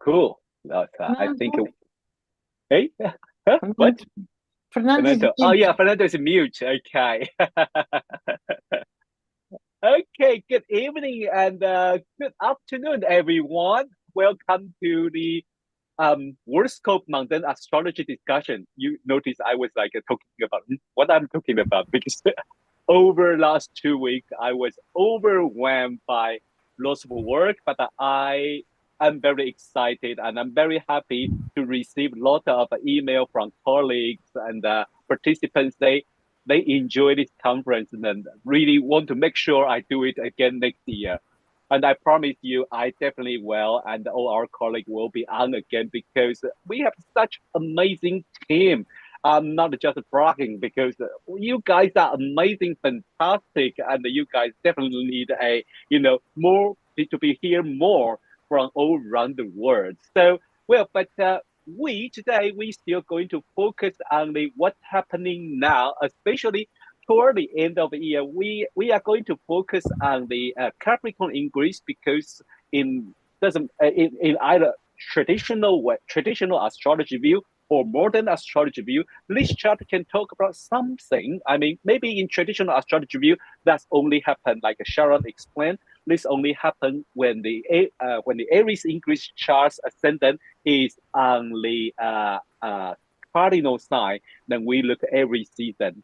Cool. I think. Hey, huh? What? Fernando is Fernando. Oh mute. yeah, Fernando is mute. Okay. Okay. Good evening and good afternoon, everyone. Welcome to the Worldscope Mundane Astrology discussion. You notice I was like talking about what I'm talking about because over last 2 weeks I was overwhelmed by lots of work, but I am very excited and I'm very happy to receive a lot of email from colleagues and participants. They enjoy this conference and really want to make sure I do it again next year. And I promise you, I definitely will, and all our colleagues will be on again because we have such amazing team. I'm not just bragging because you guys are amazing, fantastic, and you guys definitely need more to be here more from all around the world. So well, but we today we still going to focus on the what's happening now, especially toward the end of the year, we are going to focus on the Capricorn ingress because in doesn't in either traditional astrology view or modern astrology view, this chart can talk about something. I mean, maybe in traditional astrology view, that's only happened like Sharon explained. This only happened when the Aries ingress chart's ascendant is on the cardinal sign. Then we look every season.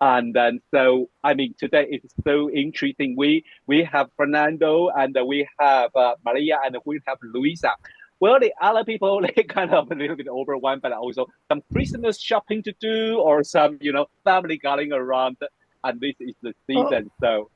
And then, so I mean, today it's so interesting. We have Fernando and we have Maria and we have Luisa. Well, the other people they kind of a little bit overwhelmed, but also some Christmas shopping to do or some family gathering around. And this is the season. So,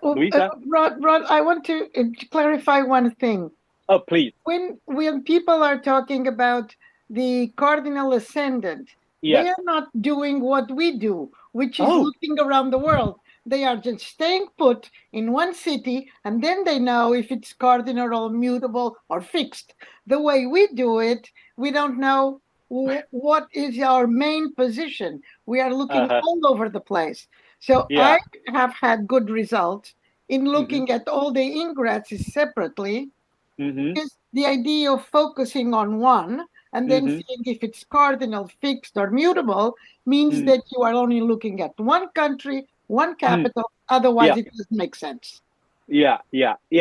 Luisa, Rod, I want to clarify one thing. oh please, When people are talking about the cardinal ascendant, they yes. are not doing what we do, which is Oh, looking around the world. They are just staying put in one city, and then they know if it's cardinal or mutable or fixed. The way we do it, we don't know what is our main position. We are looking uh-huh. all over the place. So I Yeah. have had good results in Mm-hmm. looking at all the ingresses separately, Mm-hmm. is the idea of focusing on one and then Mm-hmm. seeing if it's cardinal, fixed, or mutable means Mm-hmm. that you are only looking at one country, one Mm-hmm. capital. Otherwise, Yeah. it doesn't make sense. Yeah.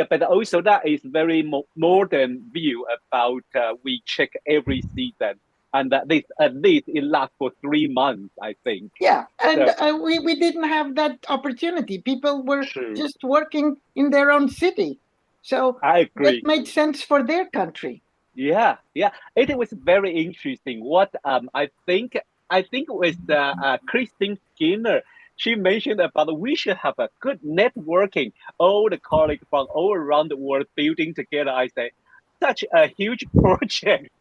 But also that is very modern view about we check every season, and that this at least it lasts for 3 months, I think. Yeah, and So we didn't have that opportunity. People were true. just working in their own city. So I that agree. made sense for their country. Yeah. It was very interesting. What I think it was Christine Skinner. She mentioned about we should have a good networking. All the colleagues from all around the world building together. I say, such a huge project.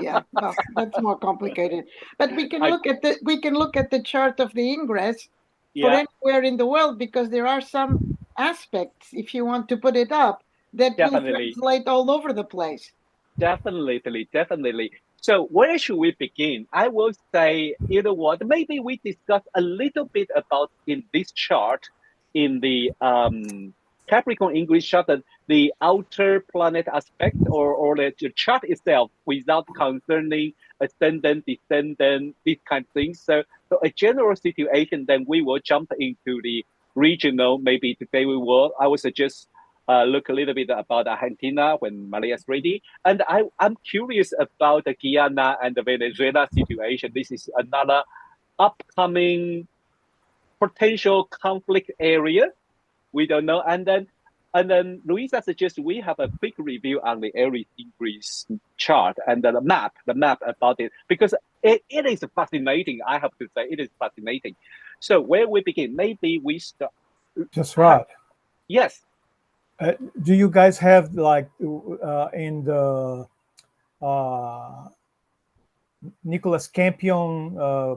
Yeah, well, that's more complicated. But I we can look at the chart of the ingress for yeah, anywhere in the world because there are some aspects, if you want to put it up, that will definitely. translate all over the place. Definitely. So where should we begin? I will say, you know what, maybe we discuss a little bit about in this chart, in the Capricorn English chart, the outer planet aspect or the chart itself without concerning ascendant, descendant, these kind of things. So a general situation, then we will jump into the regional. Maybe today I will suggest look a little bit about Argentina when Maria's ready. And I'm curious about the Guyana and the Venezuela situation. This is another upcoming potential conflict area. We don't know. And then Luisa suggests we have a quick review on the Aries ingress chart and the map about it, because it is fascinating. I have to say, it is fascinating. So where we begin? Maybe we start. Just right. Yes. Do you guys have like in the uh, Nicholas Campion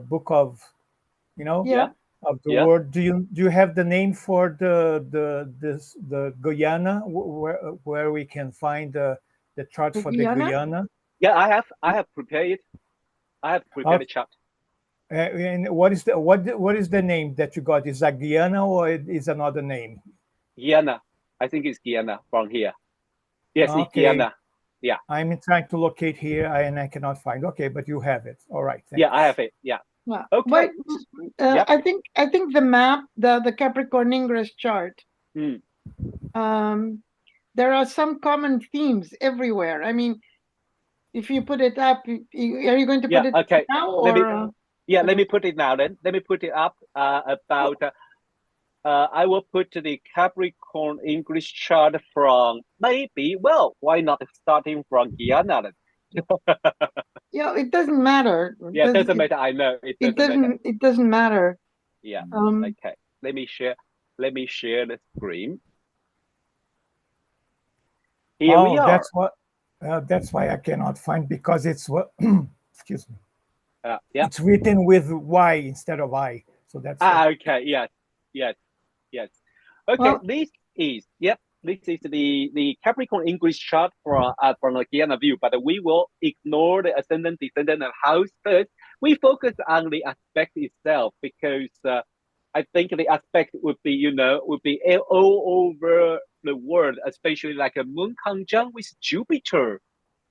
book of Yeah. Yeah. of the Yeah. world? Do you have the name for the Guyana where we can find the chart The for the Guyana? Guyana? Yeah. I have prepared it. I have prepared Uh, a chart. and what is the name that you got? Is that Guyana or it is another name? Guyana. I think it's Guyana from here. Yes, it's Okay, Guyana. Yeah. I'm trying to locate here and I cannot find. Okay, but you have it. All right. Thanks. Yeah, I have it. Yeah. Well, Okay. Yep. I think the map, the Capricorn ingress chart, Mm. there are some common themes everywhere. I mean, if you put it up, are you going to put it Okay. now Let me, or? let me put it now then. Let me put it up about I will put the Capricorn English chart from maybe, well, why not starting from Guyana then? Yeah, it doesn't matter. Yeah, it doesn't matter. I know it doesn't matter. It doesn't matter. Yeah. Um, Okay. Let me share the screen. Here we are. That's why I cannot find, because it's what excuse me. Yeah. It's written with Y instead of I. So that's okay. Yes. Okay, well, this is the Capricorn English chart from a Guyana view, but we will ignore the ascendant, descendant, and house first. We focus on the aspect itself because I think the aspect would be all over the world, especially like a moon conjunct with Jupiter.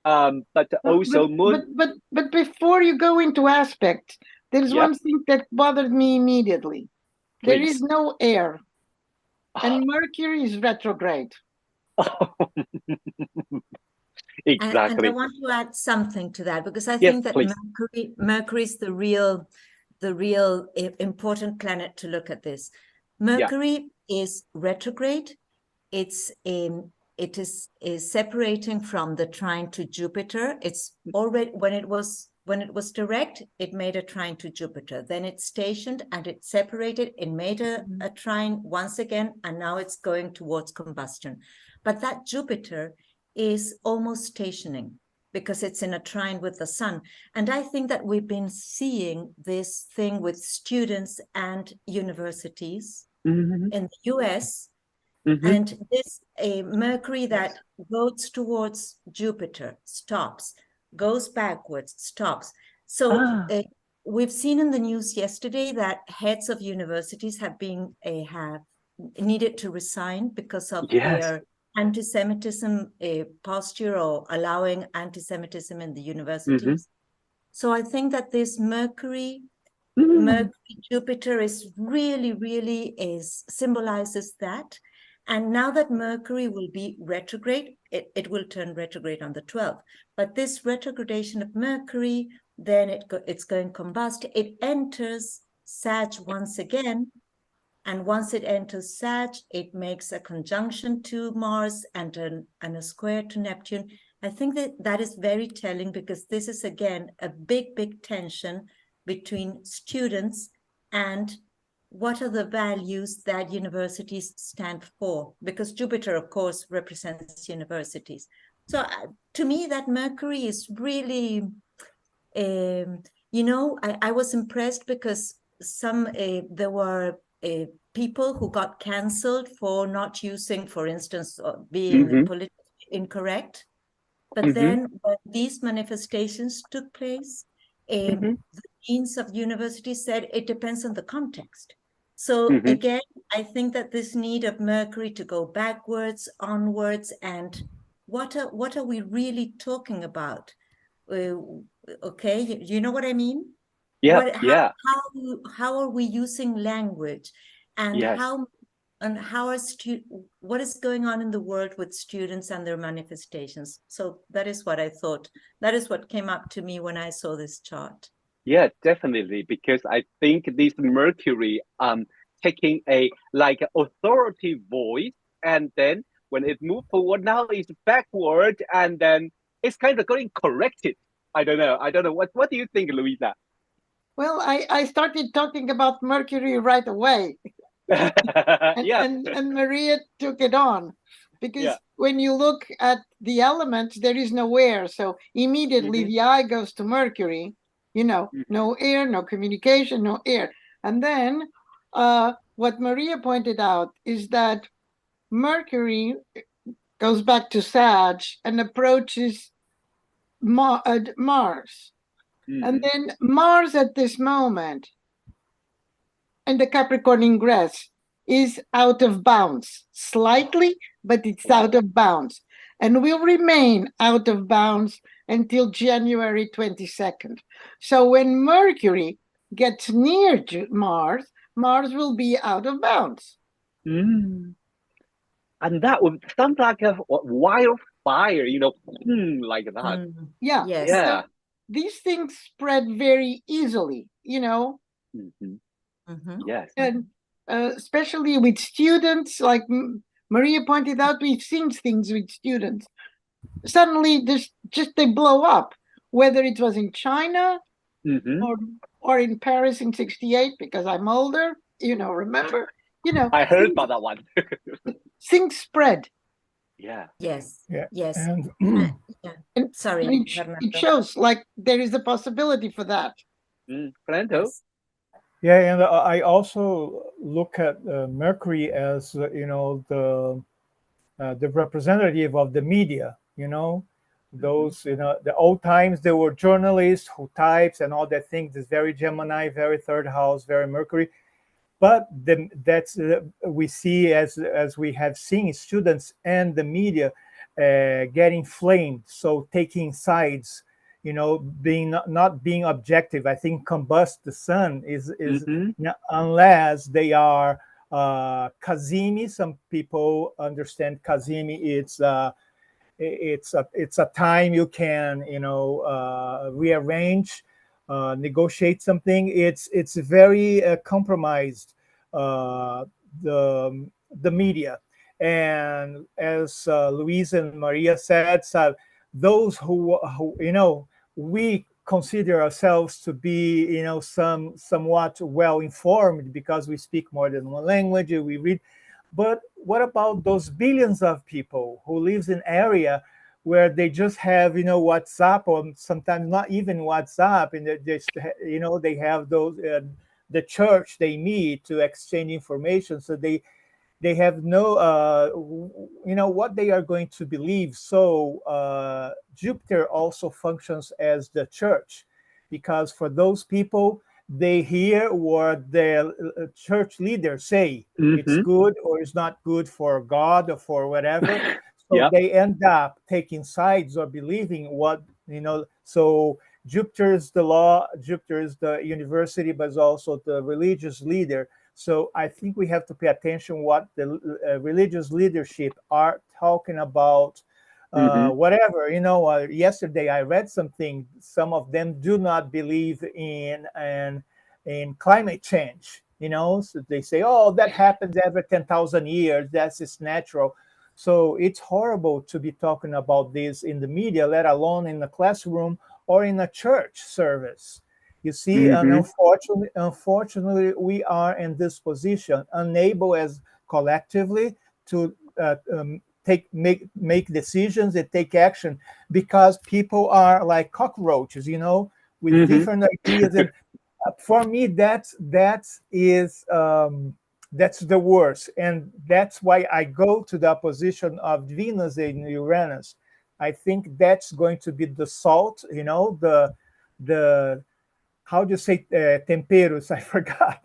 But also moon. But before you go into aspects, there's Yep. one thing that bothered me immediately. There is Please. no air, and Mercury is retrograde. Exactly. And I want to add something to that, because I Yes, think that please. Mercury is the real important planet to look at this. Mercury is retrograde. It is separating from the trine to Jupiter. It's already, when it was direct, it made a trine to Jupiter. Then it stationed and it separated. It made a trine once again, and now it's going towards combustion. But that Jupiter is almost stationing because it's in a trine with the sun. And I think that we've been seeing this thing with students and universities in the US. And this Mercury that goes towards Jupiter stops, goes backwards, stops. So we've seen in the news yesterday that heads of universities have needed to resign because of their anti-Semitism posture, or allowing anti-Semitism in the universities. So I think that this Mercury Jupiter is really symbolizes that. And now that Mercury will be retrograde, it will turn retrograde on the 12th. But this retrogradation of Mercury, then it's going combust. It enters Sag once again. And once it enters Sag, it makes a conjunction to Mars and a square to Neptune. I think that is very telling, because this is, again, a big tension between students and what are the values that universities stand for, because Jupiter, of course, represents universities. So to me, that Mercury is really, I was impressed because there were people who got cancelled for not using, for instance, being politically incorrect. But then when these manifestations took place, the deans of universities said it depends on the context. So again, I think that this need of Mercury to go backwards, onwards, and what are we really talking about? Okay, you know what I mean? How are we using language, and what is going on in the world with students and their manifestations? So that is what I thought. That is what came up to me when I saw this chart. Yeah, definitely, because I think this Mercury taking a authority voice, and then when it moved forward, now it's backward, and then it's kind of going corrected. I don't know. What do you think, Louisa? Well, I started talking about Mercury right away. and Maria took it on, because when you look at the elements, there is no air. So immediately the eye goes to Mercury, no air, no communication, no air. And then what Maria pointed out is that Mercury goes back to Sag and approaches Mars. And then Mars at this moment, and the Capricorn ingress, is out of bounds slightly, but it's out of bounds. and will remain out of bounds until January 22nd. So when Mercury gets near Mars, Mars will be out of bounds. Mm. And that would sound like a wildfire, like that. Mm. Yeah. Yes. Yeah. So these things spread very easily, Mhm. Mhm. Yes. and especially with students, like Maria pointed out, we've seen things with students. Suddenly, they blow up, whether it was in China Mhm. or in Paris in '68, because I'm older, remember, I heard about that one. things spread. Yeah. Yes. Yeah. Yes. And Yeah. And Sorry, it Fernando. shows like there is a possibility for that. Fernando? Yes. yeah, and I also look at Mercury as the representative of the media. Those the old times there were journalists who types and all that things. Is very Gemini, very third house, very Mercury. But that's we see as we have seen students and the media getting inflamed, so taking sides, being not being objective. I think combust the sun is Mhm. unless they are Kazemi. Some people understand Kazemi. It's a time you can rearrange, negotiate something. It's very compromised, uh, the media. And as Luis and Maria said, so those who we consider ourselves to be somewhat well informed because we speak more than one language, we read. But what about those billions of people who lives in area where they just have WhatsApp, or sometimes not even WhatsApp, and they just they have those the church they meet to exchange information, so they have no what they are going to believe. So Jupiter also functions as the church, because for those people, they hear what the church leaders say. It's Mhm. good or it's not good for God or for whatever. So Yep. they end up taking sides or believing what so Jupiter is the law, Jupiter is the university, but it's also the religious leader. So I think we have to pay attention what the religious leadership are talking about. Mhm. Whatever, yesterday I read something. Some of them do not believe in climate change. So they say, "Oh, that happens every 10,000 years. That's just natural." So it's horrible to be talking about this in the media, let alone in the classroom or in a church service. You see, and Mhm. unfortunately, we are in this position, unable as collectively to make decisions and take action, because people are like cockroaches, with Mhm. different ideas. And for me, that's the worst, and that's why I go to the opposition of Venus and Uranus. I think that's going to be the salt, the how do you say temperos? I forgot.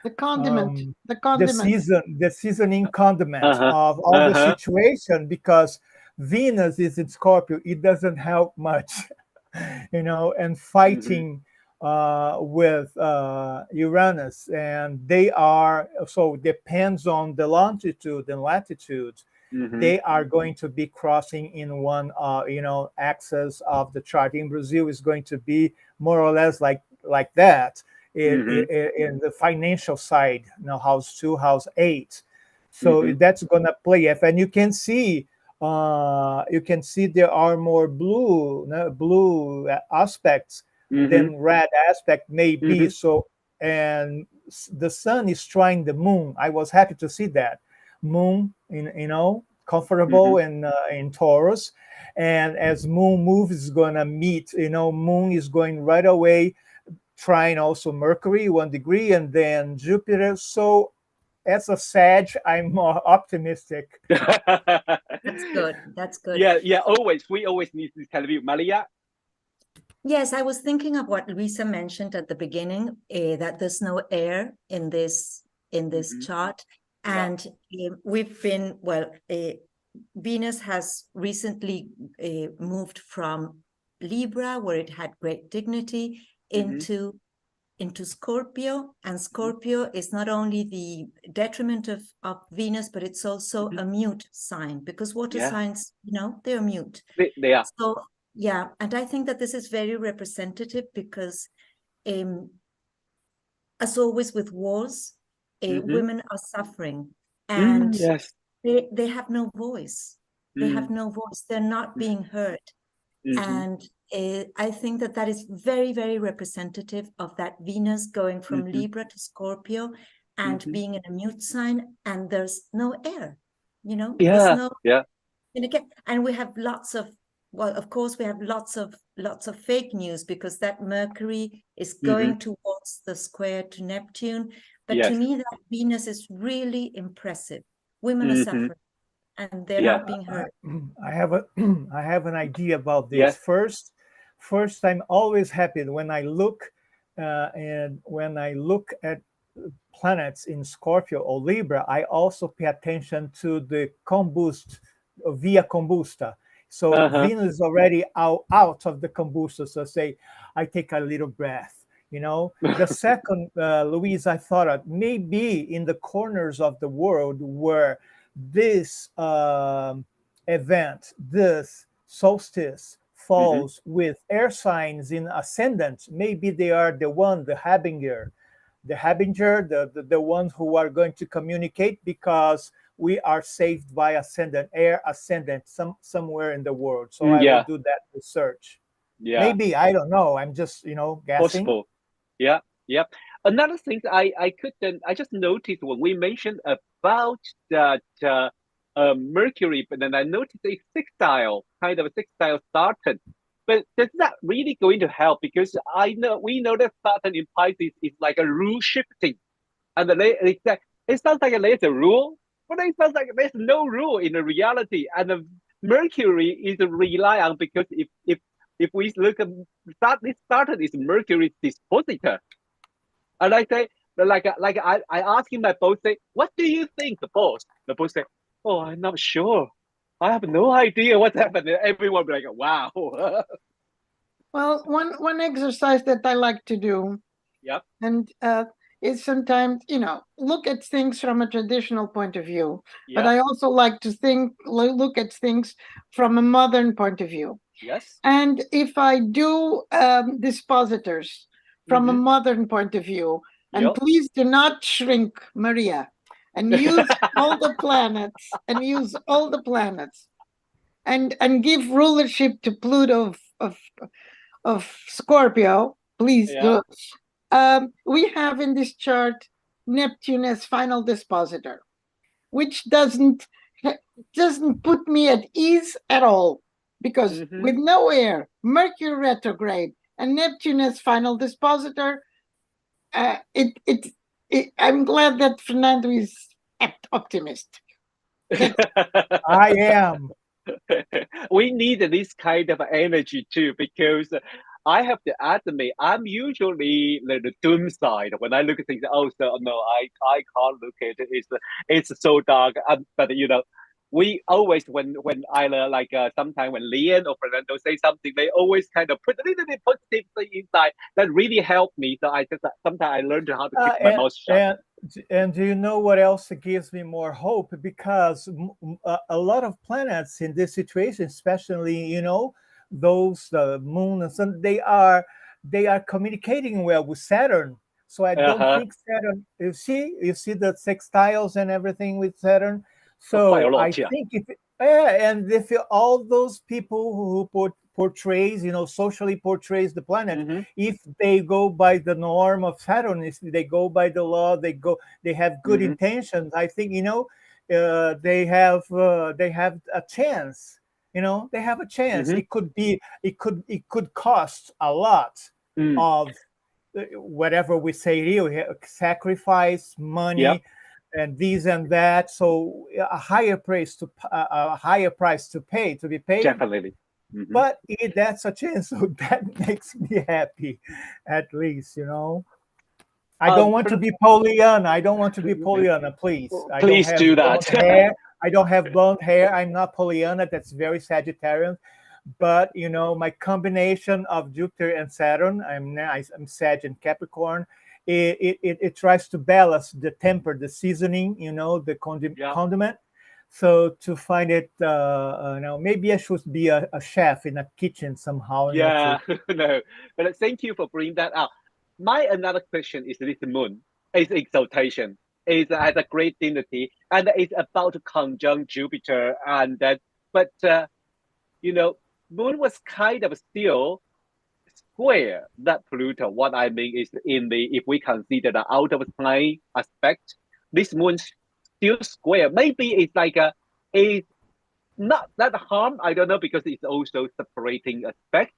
The condiment, Um, the the condiment. seasoning condiment Uh-huh. of all the Uh-huh. situation, because Venus is in Scorpio. It doesn't help much, and Mhm. fighting with Uranus, and they are so depends on the longitude and latitude. Mhm. They are going to be crossing in one axis of the chart. In Brazil is going to be more or less like that Mhm. in the financial side, house 2, house 8. So Mhm. that's going to play if, and you can see there are more blue aspects Mhm. than red aspect maybe. Mhm. So, and the sun is trying the moon. I was happy to see that moon comfortable Mhm. in Taurus, and as moon moves, is going to meet, moon is going right away trying also Mercury 1 degree, and then Jupiter. So as a Sag, I'm more optimistic. That's good. That's good. Yeah. We always need to tell you, Maria. Yes, I was thinking of what Luisa mentioned at the beginning, that there's no air in this Mhm. chart, Yeah. and we've been Venus has recently moved from Libra, where it had great dignity, into Scorpio, and Scorpio is not only the detriment of Venus, but it's also a mute sign, because water signs, they're mute. They are. So yeah, and I think that this is very representative because, as always with wars, women are suffering, and yes. they have no voice. They have no voice. They're not being heard. And I think that is very, very representative of that Venus going from Libra to Scorpio and being in a mute sign, and there's no air, there's no, and we have lots of, well, of course we have lots of fake news, because that Mercury is going towards the square to Neptune. But to me, that Venus is really impressive. Women are suffering, and they're not being heard. I have an idea about this. First, I'm always happy when I look at planets in Scorpio or Libra. I also pay attention to the via combusta. So Venus is already out of the combusta. So say I take a little breath. The second, Louise, I thought maybe in the corners of the world where this event, this solstice, falls with air signs in ascendant, maybe they are the Harbinger, the ones who are going to communicate, because we are saved by air ascendant somewhere in the world. So I will do that research. Maybe, I don't know. I'm just, guessing. Possible. Yeah. Another thing I just noticed when we mentioned about that Mercury, but then I noticed a sextile Saturn. But that's not really going to help, because we know that Saturn in Pisces is like a rule shifting, and it sounds like there's a rule, but it sounds like there's no rule in the reality. And the Mercury is rely on, because if we look at this Saturn is Mercury's dispositor. And I say, I asking my boss, say, what do you think, the boss? The boss say, oh, I'm not sure. I have no idea what's happening. Everyone be like, wow. Well, one exercise that I like to do, and is sometimes, look at things from a traditional point of view, but I also like to look at things from a modern point of view. Yes. And if I do dispositors from a modern point of view, and please do not shrink, Maria, and use all the planets, and give rulership to Pluto of Scorpio, please do. We have in this chart Neptune as final dispositor, which doesn't put me at ease at all, because with no air, Mercury retrograde, and Neptune as final dispositor, I'm glad that Fernando is optimistic. I am. We need this kind of energy too, because I have to admit, I'm usually the doom side when I look at things. Oh, so no, I can't look at it. It's so dark. But we always, when either sometimes when Leanne or Fernando say something, they always kind of put a little bit positive thing inside that really helped me. So I just sometimes I learned how to keep my mouth shut. And do you know what else gives me more hope? Because a lot of planets in this situation, especially those the moon and sun, they are communicating well with Saturn. So I don't think Saturn. You see the sextiles and everything with Saturn. So I think if all those people who portrays, socially portrays the planet, if they go by the norm of Saturn, if they go by the law, they have good intentions. I think they have a chance. They have a chance. It could cost a lot of whatever we say here, sacrifice, money, and these and that. So a higher price to be paid. Definitely. But that's a chance, so that makes me happy, at least. I don't want to be Pollyanna. Please. Please do that. I don't have blonde hair. I'm not Pollyanna. That's very Sagittarian. But you know, my combination of Jupiter and Saturn, I'm Sag and Capricorn. It tries to balance the temper, the seasoning, you know, the condiment. So to find it, now maybe I should be a chef in a kitchen somehow. Yeah, no, but thank you for bringing that up. My another question is this moon, its exaltation, is has a great dignity, and it's about to conjunct Jupiter, and that. But you know, moon was kind of still square that Pluto. What I mean is in the if we consider the out of time aspect, this moon's still square. Maybe it's like a not that harm. I don't know because it's also separating aspect,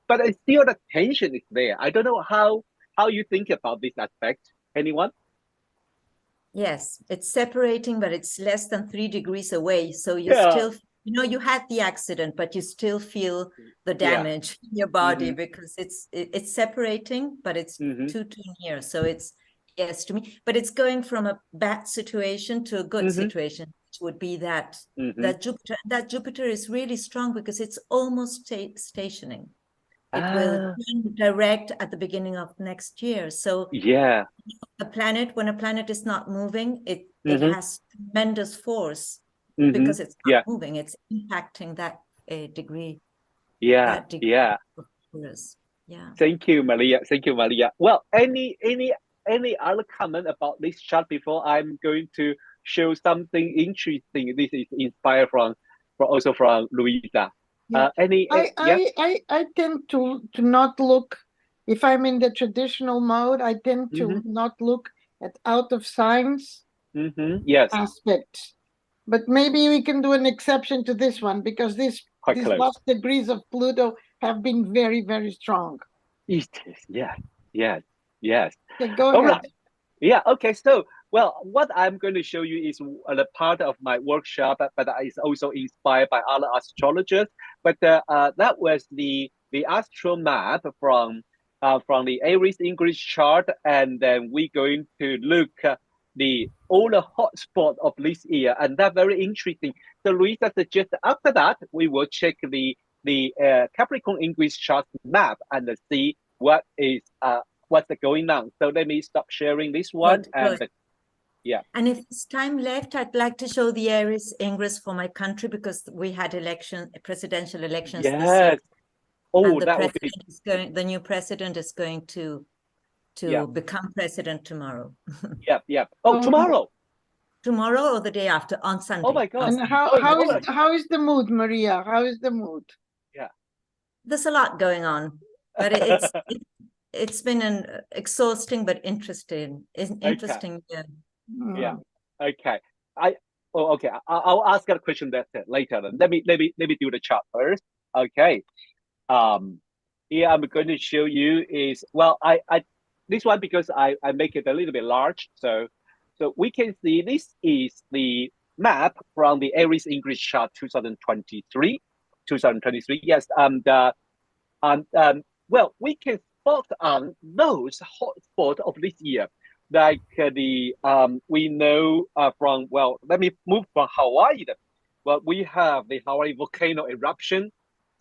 but it's still the tension is there. I don't know how you think about this aspect. Anyone? Yes, it's separating, but it's less than 3 degrees away. So you Yeah. still, you know, you had the accident, but you still feel the damage in your body because it's separating, but it's too near. So it's, yes, to me, but it's going from a bad situation to a good situation, which would be that Jupiter is really strong because it's almost stationing. It will turn direct at the beginning of next year. So yeah, when a planet is not moving, it has tremendous force because it's not moving. It's impacting that degree. Yeah, that degree yeah. of force. Yeah. Thank you, Maria. Thank you, Maria. Well, any other comment about this chart before I'm going to show something interesting? This is inspired from also from Luisa. Yeah. Yeah? I tend to not look, if I'm in the traditional mode, I tend to not look at out of signs Yes, aspects. But maybe we can do an exception to this one because these close. last degrees of Pluto have been very, very strong. It is, yes. Okay, go All ahead. right. Yeah, okay. So, well, what I'm going to show you is the part of my workshop, but it's also inspired by other astrologers. But that was the astro map from the Aries English chart, and then we're going to look the all the hotspot of this year, and that's very interesting. So, Luisa suggests after that we will check the Capricorn English chart map and see what is what's going on. So let me stop sharing this one. Good. Yeah. And if there's time left, I'd like to show the Aries ingress for my country because we had presidential elections this year. Oh, and that would be the new president is going to become president tomorrow. Yeah. Oh, tomorrow. Tomorrow or the day after, on Sunday. Oh my God. And how is the mood, Maria? How is the mood? Yeah. There's a lot going on, but it's been an exhausting but interesting year. Yeah. Okay. Okay. I'll ask a question later. Then let me do the chart first. Okay. Here I'm going to show you is I this one because I make it a little bit large. So we can see this is the map from the Aries English chart 2023. Yes. Well, we can spot on those hotspots of this year, like we know from let me move from Hawaii. Well, we have the Hawaii volcano eruption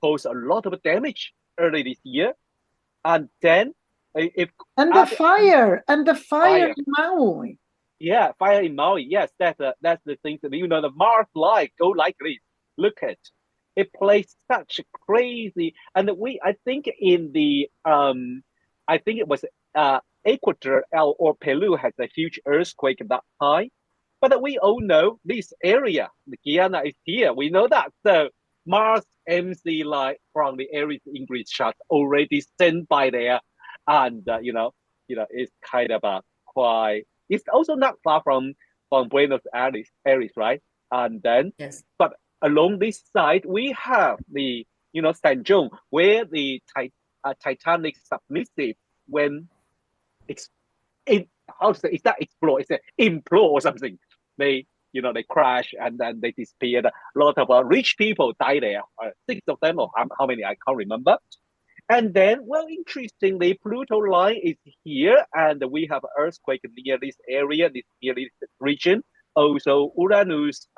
caused a lot of damage early this year, and then the fire in Maui. Yeah, fire in Maui. Yes, that's the thing that the Mars light go like this. Look at it plays such crazy, and I think in the I think it was Ecuador or Peru has a huge earthquake at that time, but we all know this area, the Guyana is here. We know that. So Mars MC light from the Aries English chart already sent by there, and it's kind of quite. It's also not far from Buenos Aires, right? And then, but along this side, we have the San John, where the Titanic submersive when how to say, is that explode? It's an implode or something. They crash and then they disappeared. A lot of rich people died there. 6 of them, or how many I can't remember. And then, interestingly, Pluto line is here, and we have earthquake near this area, near this region. Also, Uranus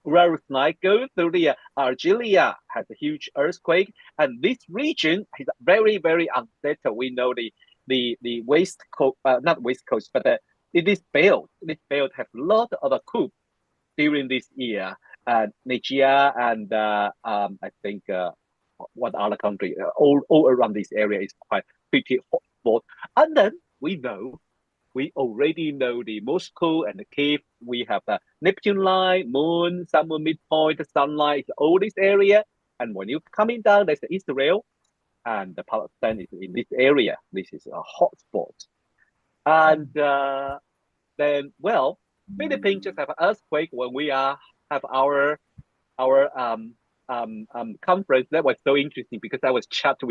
Rare line goes through the Argentina, has a huge earthquake, and this region is very, very unsettled. We know the west coast, not west coast, but this belt have a lot of coup during this year. Nigeria and I think what other country, all around this area is quite pretty hot. And then we already know the Moscow and the Kiev. We have the Neptune line, Moon, summer midpoint, sunlight, all this area. And when you're coming down, there's Israel, and the Palestine is in this area. This is a hot spot. And then, well, Philippines just have an earthquake when we have our conference. That was so interesting because I was chatting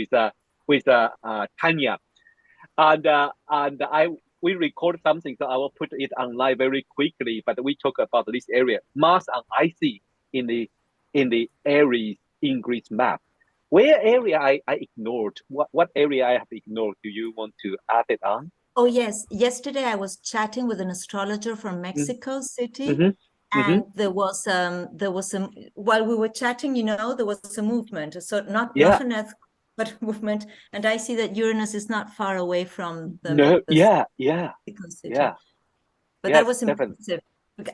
with Tanya, and we record something, so I will put it online very quickly. But we talk about this area, Mars and icy in the Aries ingress map. Where area I ignored? What area I have ignored? Do you want to add it on? Oh yes, yesterday I was chatting with an astrologer from Mexico City, and there was some while we were chatting, there was a movement, so not an earthquake, but a movement, and I see that Uranus is not far away from the Mexico City. But that was impressive.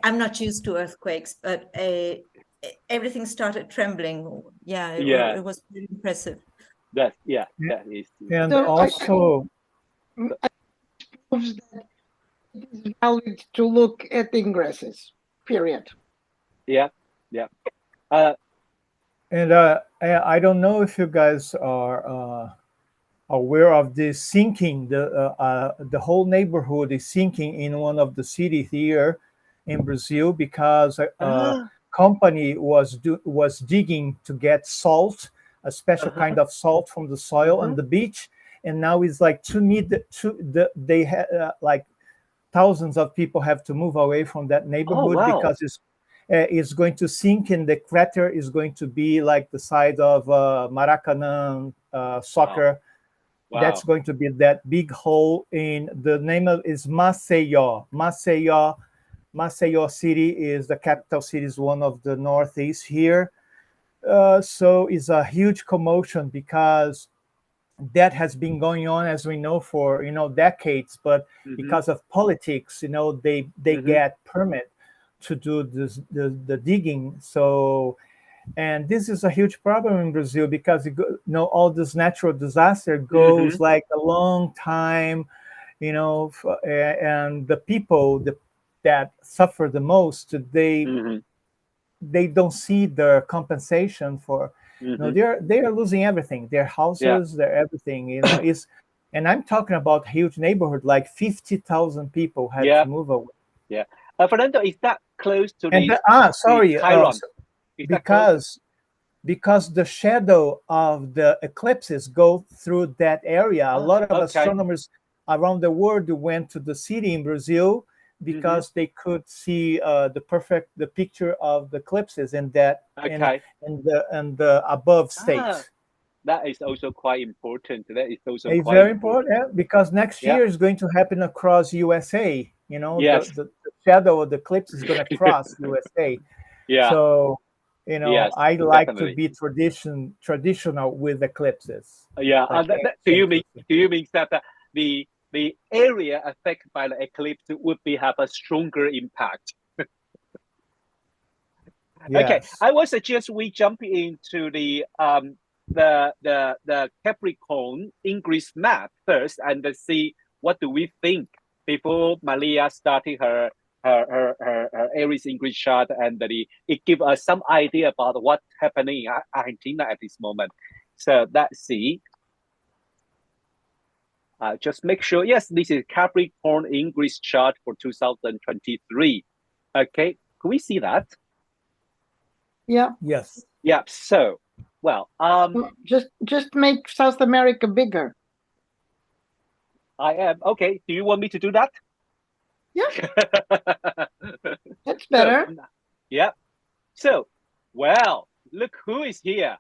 I'm not used to earthquakes, but everything started trembling. It was pretty impressive. That is. And so also proves that it is valid to look at ingresses, period. And I don't know if you guys are aware of this sinking. The whole neighborhood is sinking in one of the cities here in Brazil because a company was digging to get salt, a special kind of salt from the soil on the beach, and now it's like they had like thousands of people have to move away from that neighborhood because it's going to sink, and the crater is going to be like the size of Maracanã soccer. Wow. That's going to be that big hole. In the name of is Maceió. Maceió city is the capital city, is one of the northeast here. So it's a huge commotion because that has been going on, as we know, for decades. But because of politics, they get permit to do the digging. So, and this is a huge problem in Brazil because all this natural disaster goes like a long time, and the people that suffer the most, they don't see the compensation for. They are losing everything, their houses, their everything. And I'm talking about a huge neighborhood, like 50,000 people had to move away. Fernando, is that close to because the shadow of the eclipses go through that area. A lot of astronomers around the world went to the city in Brazil because they could see the picture of the eclipses in that and the above states. That is also quite important. That is also quite very important, because next year is going to happen across USA. The shadow of the eclipse is going to cross USA. So I like to be traditional with eclipses. Do you mean that the area affected by the eclipse would have a stronger impact? Okay, I would suggest we jump into the Capricorn ingress map first and see what do we think before Maria starting her Aries ingress chart, and it gives us some idea about what's happening in Argentina at this moment. So let's see. Just make sure. Yes, this is Capricorn ingress chart for 2023. Okay, can we see that? Yeah. Yes. Yeah. So, just make South America bigger. I am okay. Do you want me to do that? Yeah. That's better. So, look who is here.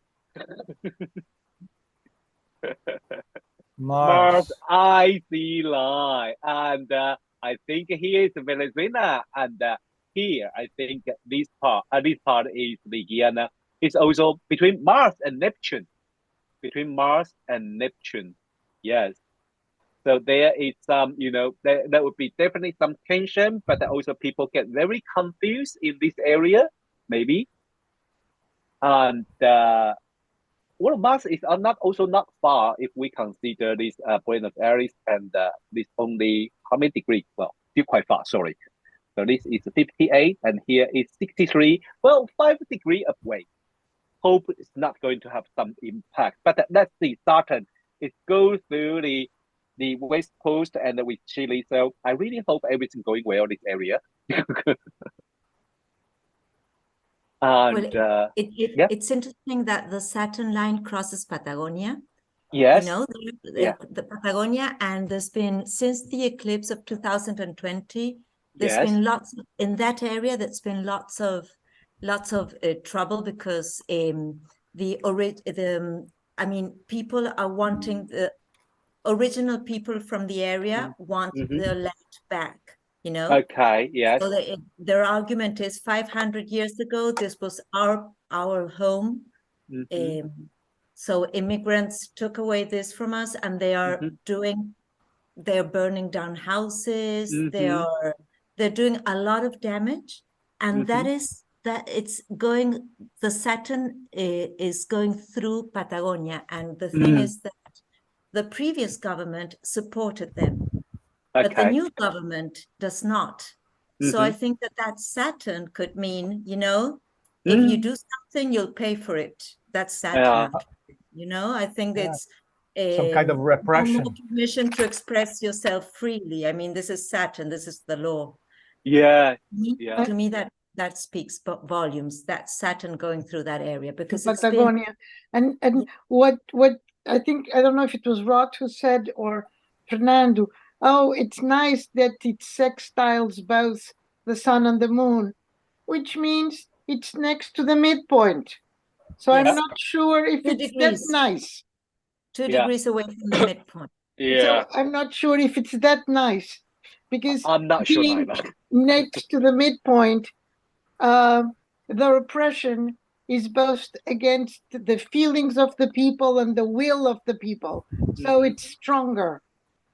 Mars icy line, and I think he is Venezuela, and here, I think this part is the Guyana. It's also between Mars and Neptune. Between Mars and Neptune, yes. So there is some, there would be definitely some tension, but also people get very confused in this area, maybe. And well, Mars is not far if we consider this Buenos Aires and this only how many degrees? Well, still quite far. Sorry. So this is 58, and here is 63. Well, 5 degrees away. Hope it's not going to have some impact. But let's see, Saturn, it goes through the west coast and with Chile. So I really hope everything's going well in this area. And well, it's interesting that the Saturn line crosses Patagonia. Yes. The Patagonia, and there's been, since the eclipse of 2020, there's been lots in that area. There's been lots of trouble because people are wanting the original people from the area want their land back. Okay. Yes. So their argument is 500 years ago this was our home. So immigrants took away this from us, and they are they're burning down houses. They're doing a lot of damage, and the Saturn is going through Patagonia, and the thing is that the previous government supported them, but the new government does not. So I think that Saturn could mean, if you do something, you'll pay for it. That's Saturn. I think it's some kind of repression. Permission to express yourself freely. I mean, this is Saturn. This is the law. Yeah. To me, that speaks volumes. That's Saturn going through that area, because Patagonia. And what I think, I don't know if it was Rod who said or Fernando. Oh, it's nice that it sextiles both the sun and the moon, which means it's next to the midpoint. So I'm not sure if it's that nice. 2 degrees away from the midpoint. So I'm not sure if it's that nice, because I'm not sure either. Next to the midpoint, the repression is both against the feelings of the people and the will of the people. So it's stronger.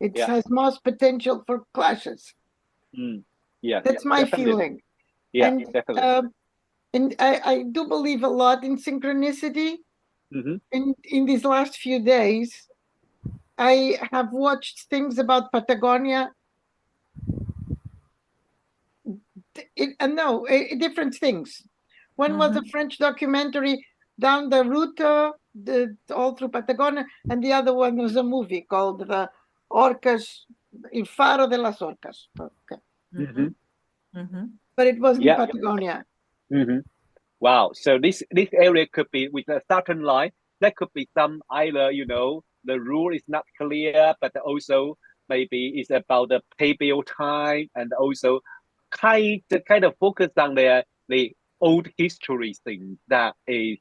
It has most potential for clashes. That's my feeling. Yeah, definitely. And I do believe a lot in synchronicity. In these last few days, I have watched things about Patagonia. Different things. One was a French documentary down the route, all through Patagonia, and the other one was a movie called the Orcas, El Faro de las Orcas. Okay. But it wasn't Patagonia. Wow. So this area could be with a Saturn line. That could be some either, the rule is not clear, but also maybe it's about the pay bill time, and also kind of focus on the old history thing that is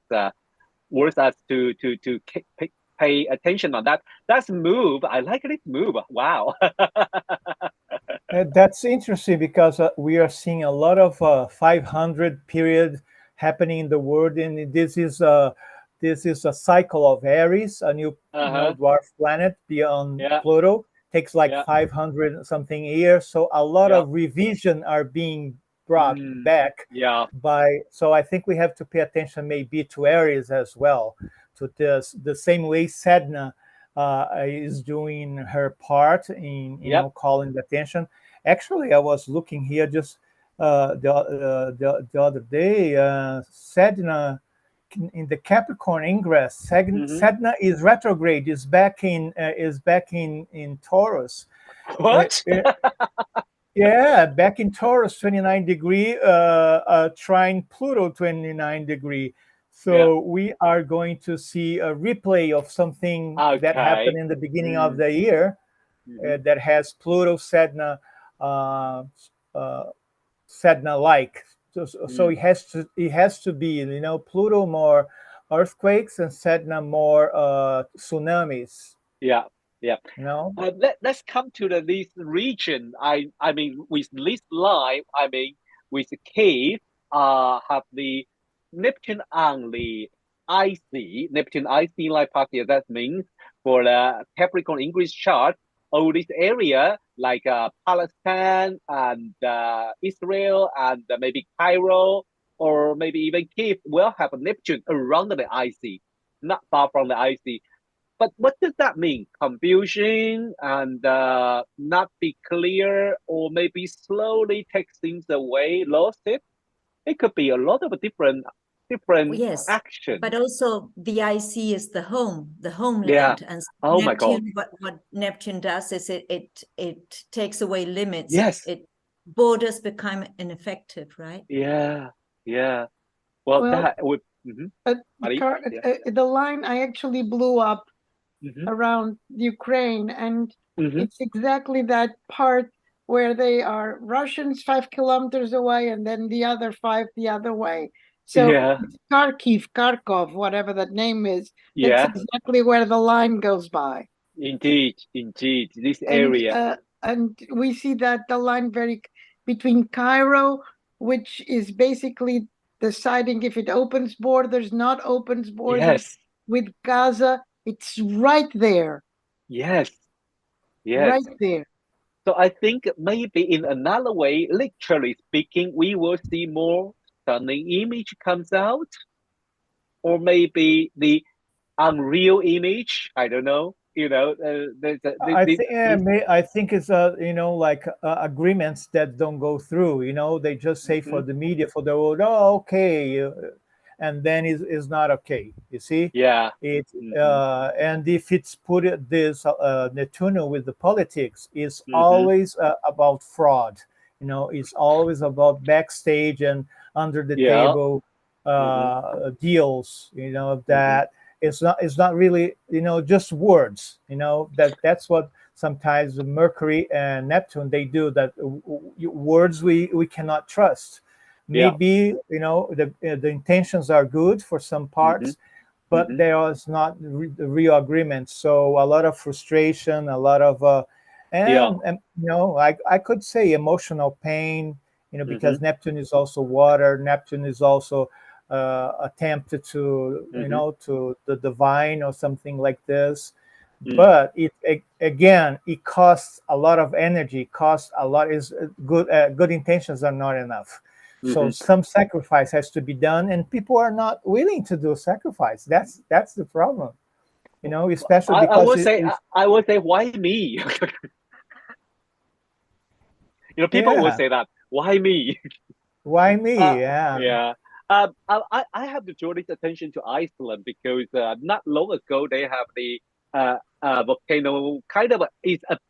worth us to pay attention on that. That's a move. I like this move. Wow. That's interesting, because we are seeing a lot of 500 period happening in the world, and this is a cycle of Aries, a new dwarf planet beyond Pluto. Takes like 500 something years, so a lot of revision are being brought back so I think we have to pay attention maybe to Aries as well, to the same way Sedna is doing her part in calling the attention. Actually, I was looking here just the other day, Sedna in the Capricorn ingress, Sedna is retrograde, is back in Taurus. What? Yeah, back in Taurus, 29 degree, trine Pluto, 29 degree. So we are going to see a replay of something that happened in the beginning of the year, that has Pluto Sedna like. So it has to be, Pluto more earthquakes and Sedna more tsunamis. Let's come to this region. I mean, with this line, with Kiev have the Neptune on the IC, Neptune IC line path here. That means for the Capricorn English chart, all this area like Palestine and Israel and maybe Cairo or maybe even Kiev will have a Neptune around the IC, not far from the IC. But what does that mean? Confusion and not be clear, or maybe slowly take things away, lost it. It could be a lot of different Yes, action. but also the IC is the homeland. Yeah. And Oh my God. Neptune, what Neptune does is it takes away limits. Yes. Borders become ineffective, right? Yeah. Yeah. Well, that would. The line I actually blew up around Ukraine, and it's exactly that part where they are Russians 5 kilometers away and then the other 5 the other way. So it's Kharkov, whatever that name is. That's exactly where the line goes by. Indeed, this area. And we see that the line between Cairo, which is basically deciding if it opens borders, not opens borders with Gaza. It's right there. Yes. Right there. So I think maybe in another way, literally speaking, we will see more stunning image comes out, or maybe the unreal image. I don't know. I think it's like agreements that don't go through. They just say for the media, for the world, oh, okay, and then it's not okay. You see? Yeah. And if it's put this Neptune with the politics, it's always about fraud. It's always about backstage and under the table deals. That. It's not really, just words, that's what sometimes Mercury and Neptune, they do, that words we cannot trust. Maybe, the intentions are good for some parts, but there is not the real agreement. So a lot of frustration, a lot of, I could say emotional pain, because Neptune is also water. Neptune is also attempted to to the divine or something like this, but it costs a lot of energy, costs a lot. Is good intentions are not enough, so some sacrifice has to be done, and people are not willing to do sacrifice. That's the problem, especially because I would say why me? People will say that, why me? Why me? I have to draw this attention to Iceland because not long ago they have the volcano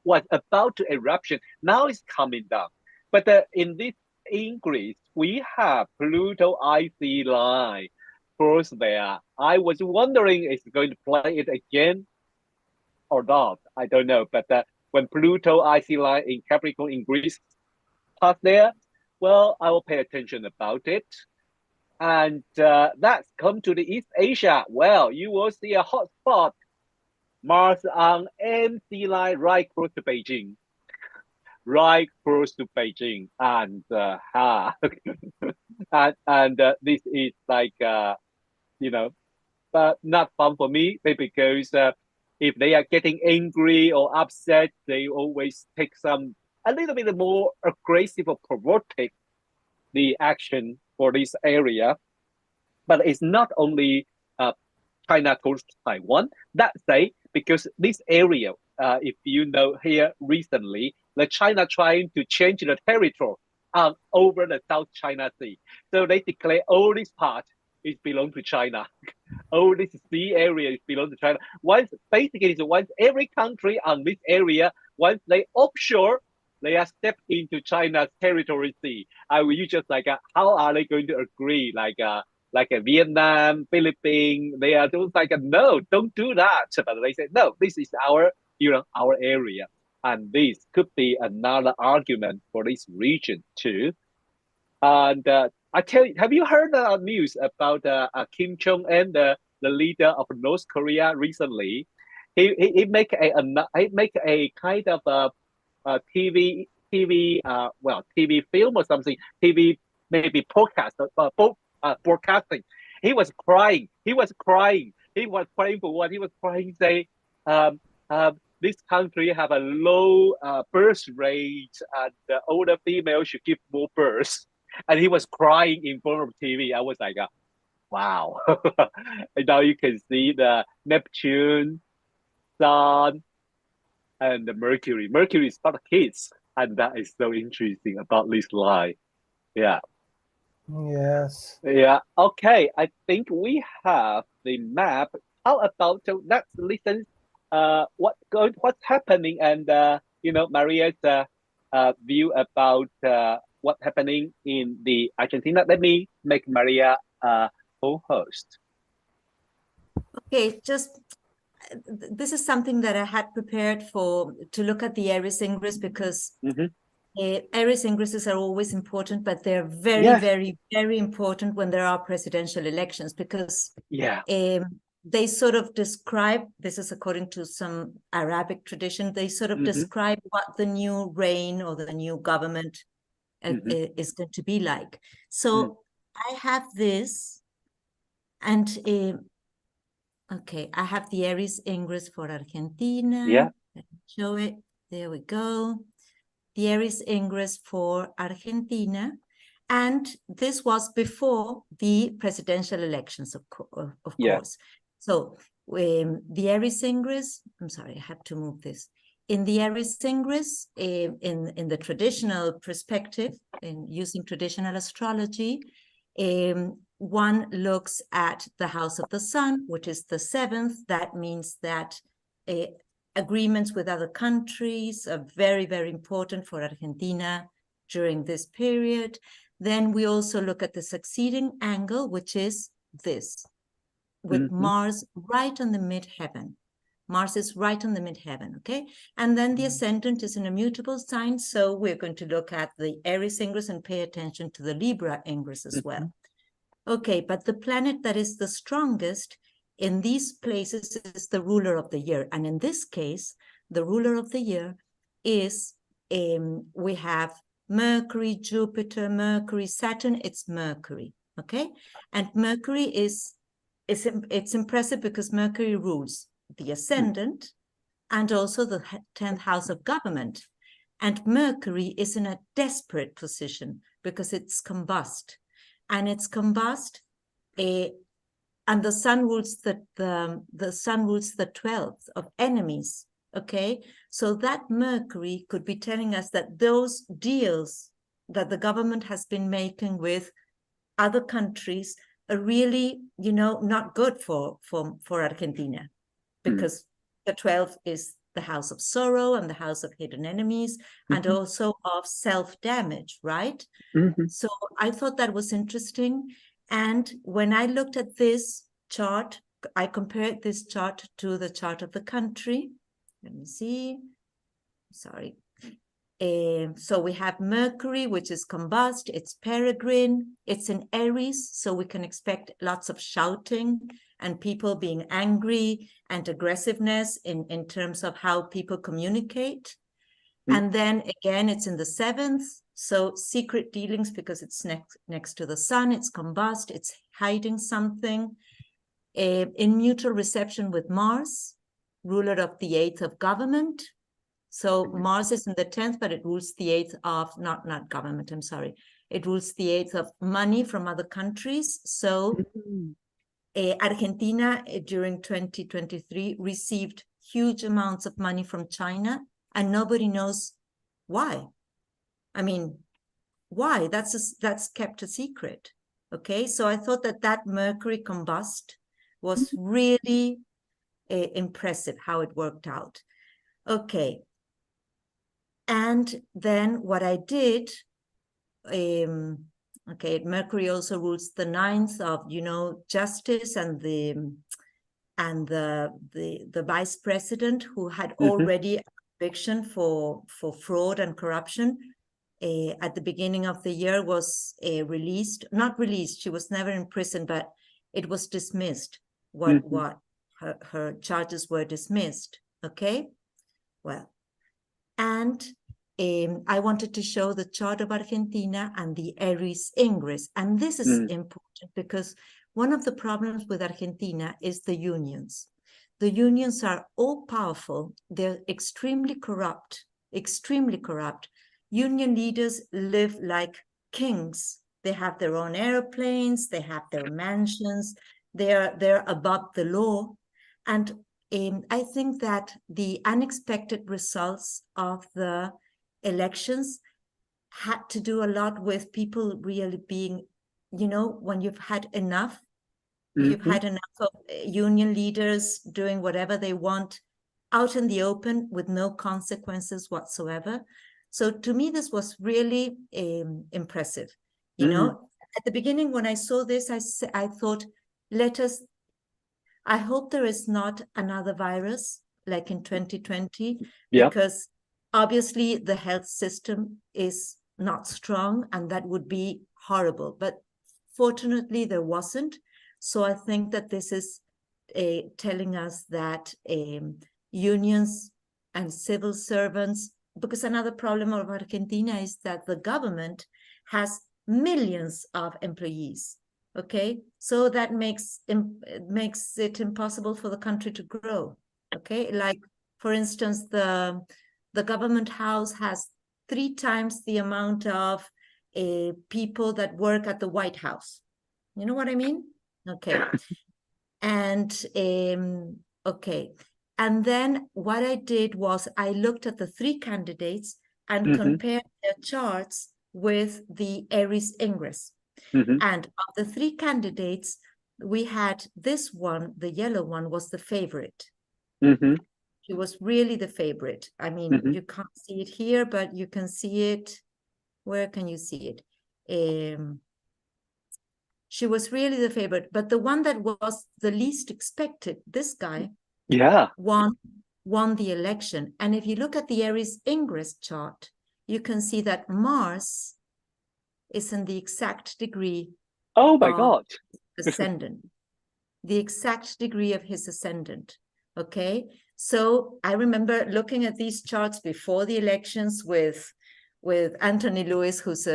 was about to eruption. Now it's coming down. But in this ingress, we have Pluto IC line first there. I was wondering is it going to play it again or not. I don't know. But when Pluto IC line in Capricorn ingress pass there, well, I will pay attention about it. And that's come to the East Asia. Well, you will see a hot spot. Mars on MC line right close to Beijing. Right close to Beijing. And this is like, but not fun for me because if they are getting angry or upset, they always take a little bit more aggressive or provocative the action for this area. But it's not only China goes to Taiwan. That's because this area, if you know here recently, the China trying to change the territory over the South China Sea. So they declare all this part is belong to China. All this sea area is belong to China. Once every country on this area, once they offshore, they are stepped into China's territory sea. You just how are they going to agree? Like Vietnam, Philippines, they are just no, don't do that. But they say no, this is our area, and this could be another argument for this region too. And I tell you, have you heard the news about Kim Jong Un, the leader of North Korea, recently? He make a kind of TV film or something, TV maybe broadcasting. He was crying. He was crying for what? He was crying, say, this country have a low birth rate, and the older female should give more birth. And he was crying in front of TV. I was like, wow. And now you can see the Neptune, Sun, and the Mercury. Mercury is for the kids, and that is so interesting about this line. Yeah. Yes. Yeah. Okay. I think we have the map. How about let's listen what's happening, and Maria's view about what's happening in the Argentina. Let me make Maria co-host. Okay, just this is something that I had prepared to look at the Aries ingress, because Aries ingresses are always important, but they're very, very, very important when there are presidential elections, because they sort of describe, this is according to some Arabic tradition, they sort of describe what the new reign or the new government is going to be like. So I have this, and okay, I have the Aries ingress for Argentina. Yeah. Let me show it. There we go. The Aries ingress for Argentina. And this was before the presidential elections, of course. So the Aries ingress, I'm sorry, I have to move this. In the Aries ingress, in the traditional perspective, in using traditional astrology, one looks at the house of the sun, which is the 7th. That means that agreements with other countries are very, very important for Argentina during this period. Then we also look at the succeeding angle, which is this, with Mars right on the midheaven. Mars is right on the midheaven, okay? And then the ascendant is an immutable sign, so we're going to look at the Aries ingress and pay attention to the Libra ingress as well. Okay, but the planet that is the strongest in these places is the ruler of the year. And in this case, the ruler of the year is, we have Mercury, Jupiter, Mercury, Saturn, it's Mercury, okay? And Mercury it's impressive because Mercury rules the ascendant and also the 10th house of government. And Mercury is in a desperate position because it's combust. And it's combust, and the sun rules the sun rules the 12th of enemies. Okay, so that Mercury could be telling us that those deals that the government has been making with other countries are really, not good for Argentina, because the 12th is the house of sorrow and the house of hidden enemies, and also of self-damage, right? So I thought that was interesting. And when I looked at this chart, I compared this chart to the chart of the country. Let me see. Sorry. So we have Mercury, which is combust. It's peregrine. It's in Aries, so we can expect lots of shouting and people being angry and aggressiveness in terms of how people communicate. And then again, it's in the 7th. So secret dealings, because it's next to the sun, it's combust, it's hiding something. In mutual reception with Mars, ruler of the 8th of government. So Mars is in the 10th, but it rules the 8th of, not government, I'm sorry. It rules the 8th of money from other countries. So Argentina during 2023 received huge amounts of money from China, and nobody knows why. I mean, why? That's kept a secret. Okay, so I thought that Mercury combust was really impressive how it worked out. Okay, and then what I did, okay, Mercury also rules the 9th of, justice and the vice president, who had already a conviction for fraud and corruption. At the beginning of the year was released, not released, she was never in prison, but it was dismissed. What her charges were dismissed. Okay, well, and I wanted to show the chart of Argentina and the Aries ingress. And this is important because one of the problems with Argentina is the unions. The unions are all powerful. They're extremely corrupt, extremely corrupt. Union leaders live like kings. They have their own airplanes, they have their mansions, they're above the law. And I think that the unexpected results of the elections had to do a lot with people really being, you know, when you've had enough, you've had enough of union leaders doing whatever they want out in the open with no consequences whatsoever. So to me, this was really impressive. You know, at the beginning, when I saw this, I thought, I hope there is not another virus like in 2020, because obviously the health system is not strong and that would be horrible. But fortunately, there wasn't. So I think that this is telling us that unions and civil servants, because another problem of Argentina is that the government has millions of employees. Okay, so that makes it impossible for the country to grow. Okay, like for instance, the government house has 3 times the amount of people that work at the White House. You know what I mean? Okay, and okay, and then what I did was I looked at the 3 candidates and compared their charts with the Aries ingress. And of the 3 candidates, we had this one, the yellow one, was the favorite. She was really the favorite. I mean, you can't see it here, but you can see it. Where can you see it? She was really the favorite. But the one that was the least expected, this guy, won the election. And if you look at the Aries ingress chart, you can see that Mars is in the exact degree God. ascendant, the exact degree of his ascendant. Okay, so I remember looking at these charts before the elections with Anthony Lewis, who's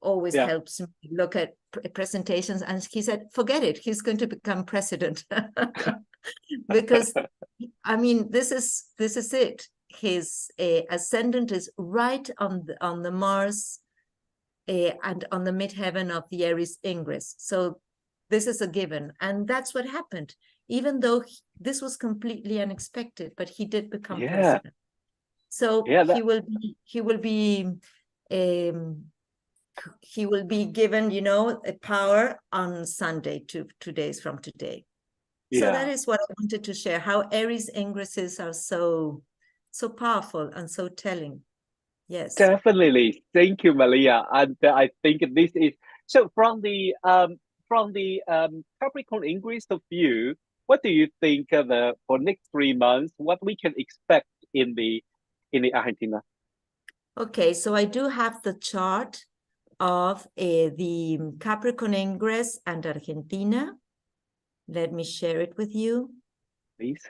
always helps me look at presentations, and he said, forget it, he's going to become president. Because I mean, this is it. His ascendant is right on the Mars and on the midheaven of the Aries ingress. So this is a given. And that's what happened. Even though this was completely unexpected, but he did become president. So he will be given, you know, a power on Sunday, 2 days from today. So that is what I wanted to share, how Aries ingresses are so powerful and so telling. Yes, definitely. Thank you, Malia. And I think this is so. From the Capricorn ingress of view, what do you think for next 3 months? What we can expect in the Argentina? Okay, so I do have the chart of the Capricorn ingress and Argentina. Let me share it with you, please.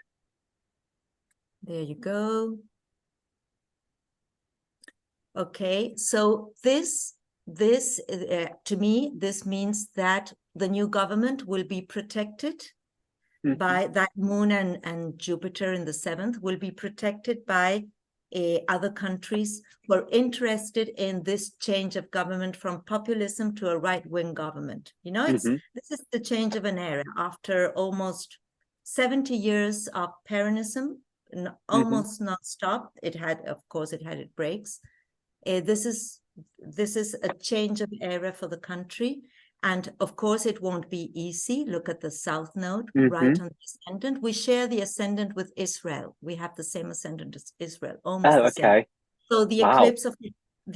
There you go. Okay, so this to me, this means that the new government will be protected by that Moon and Jupiter in the 7th, will be protected by other countries who are interested in this change of government from populism to a right-wing government. You know, this is the change of an era after almost 70 years of Peronism, almost non-stop. It had, of course, it had its breaks. This is a change of era for the country. And of course, it won't be easy. Look at the South Node, right on the ascendant. We share the ascendant with Israel. We have the same ascendant as Israel, almost the same. So the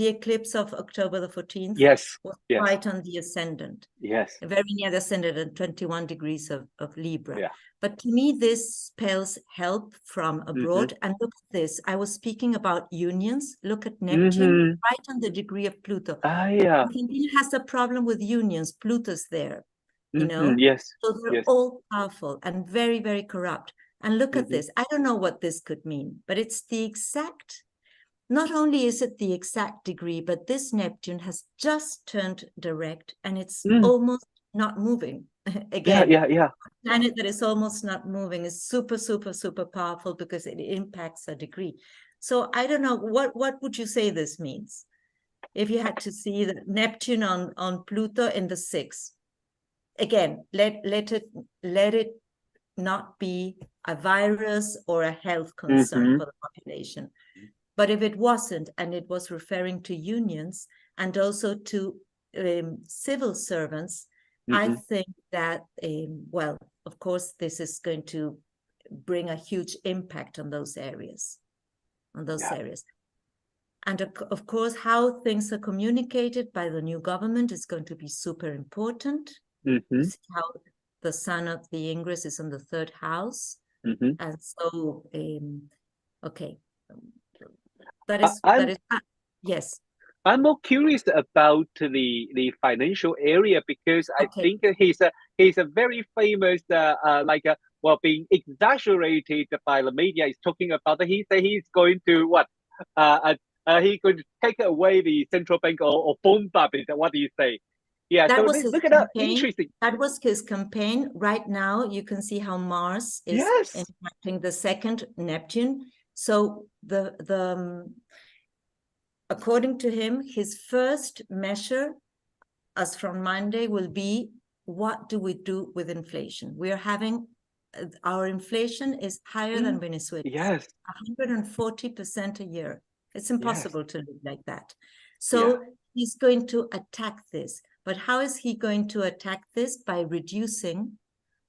eclipse of October the 14th was right on the ascendant. Very near the ascendant at 21 degrees of Libra. But to me, this spells help from abroad. And look at this. I was speaking about unions. Look at Neptune, right on the degree of Pluto. Argentina has a problem with unions. Pluto's there, you know? So they're all powerful and very, very corrupt. And look at this. I don't know what this could mean, but it's the exact not only is it the exact degree, but this Neptune has just turned direct and it's almost not moving again. Yeah. A planet that is almost not moving is super, super, super powerful because it impacts a degree. So I don't know, what would you say this means? If you had to see the Neptune on Pluto in the 6th, again, let it not be a virus or a health concern for the population. But if it wasn't, and it was referring to unions and also to civil servants, I think that, well, of course, this is going to bring a huge impact on those areas, And of course, how things are communicated by the new government is going to be super important. See how the sun of the ingress is on the 3rd house. And so, okay. That is yes. I'm more curious about the financial area because I think he's a very famous being exaggerated by the media. Is talking about that he said he's going to he could take away the central bank or bomb up it. What do you say? Yeah, that so was his look at campaign. that. Interesting. That was his campaign. Right now, you can see how Mars is impacting the 2nd Neptune. So according to him, his first measure, as from Monday, will be, what do we do with inflation? We are having, our inflation is higher than Venezuela. Yes. 140% a year. It's impossible to live like that. So he's going to attack this. But how is he going to attack this? By reducing